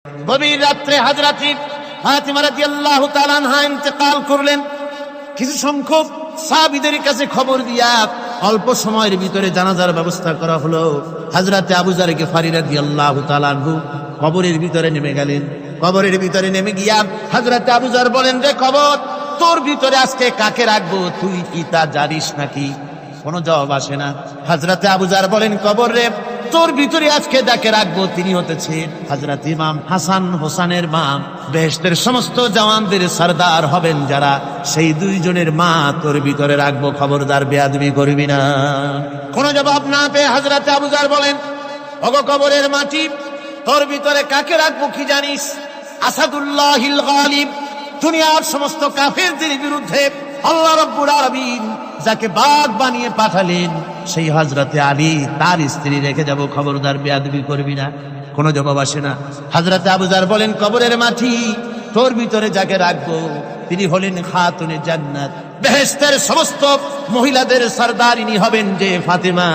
গভীর রাত্রে হযরত ফাতিমা রাদিয়াল্লাহু তাআলা আনহা ইন্তেকাল করলেন। কিছু সংখ্যক সাহাবীদের কাছে খবর দিয়া অল্প সময়ের ভিতরে জানাজার ব্যবস্থা করা হলো। হযরত আবু যর গিফারী রাদিয়াল্লাহু তাআলা আনহু কবরের ভিতরে নেমে গেলেন। কবরের ভিতরে নেমে গিয়া হযরত আবু যর বলেন, রে কবর, তোর ভিতরে আজকে কাকে রাখবো, তুই কি তা জানিস নাকি? কোনো জবাব আসে না। হযরত আবু যর বলেন, কবর রে, তোর ভিতরে আজকে যাকে রাখবো তিনি হতেছেন হযরত ইমাম হাসান হোসেনের মা। বেহেশতের সমস্ত জওয়ানদের সরদার হবেন যারা, সেই দুইজনের মা তোর ভিতরে রাখবো, খবরদার বেয়াদবি করবি না। কোনো জবাব না পেয়ে হযরত আবু যর বলেন, ওগো কবরের মাটি, তোর ভিতরে কাকে রাখবো কি জানিস? আসাদুল্লাহিল গালিব, দুনিয়ার সমস্ত কাফেরদের বিরুদ্ধে আল্লাহ রাব্বুল আলামিন যাকে বাঘ বানিয়ে পাঠালেন, সেই হযরতে আলী তার স্ত্রী রেখে যাব, খবরদার বেয়াদবি করবি না। কোনো জবাব আসে না। হযরত আবু যর বলেন, কবরের মাটি, তোর ভিতরে যাকে রাখবো তিনি হলেন খাতুনে জান্নাত, বেহেশতের সমস্ত মহিলাদের সরদারিনী হবেন যে ফাতেমা,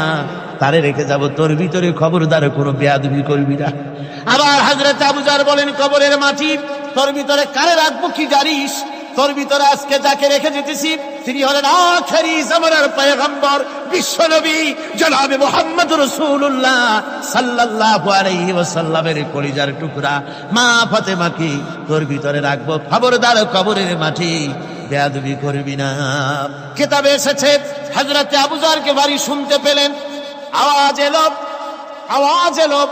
তারে রেখে যাব, তোর ভিতরে খবরদার কোনো বেয়াদবি করবি না। আবার হযরত আবু যর বলেন, কবরের মাটি, তোর ভিতরে কারে রাখবো কি জানিস? তোর ভিতরে আজকে যাকে রেখে যেতেছি তিনি হলেন আখেরি জামানার পয়গম্বর বিশ্বনবী জনাবে মুহাম্মদ রাসূলুল্লাহ সাল্লাল্লাহু আলাইহি ওয়াসাল্লামের কলিজার টুকরা মা ফাতেমাকে তোর ভিতরে রাখবো, খবরদার কবরের মাটি বেয়াদবি করবি না। কিতাবে এসেছে হযরত আবু যরকে বাড়ি শুনতে পেলেন, আওয়াজ এলো,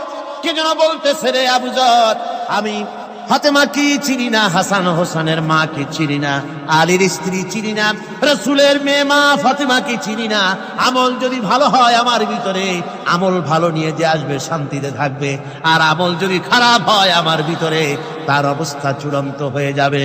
কে যেন বলতেছে, রে আবু যর, আমি ফাতেমা কি চিনি না, হাসান হোসেনের মা কি চিনি না, আলীর স্ত্রী চিনি না, রাসূলের মেয়ে মা ফাতেমা কি চিনি না। আমল যদি ভালো হয় আমার ভিতরে, আমল ভালো নিয়ে যে আসবে শান্তিতে থাকবে, আর আমল যদি খারাপ হয় আমার ভিতরে, তার অবস্থা চূড়ান্ত হয়ে যাবে।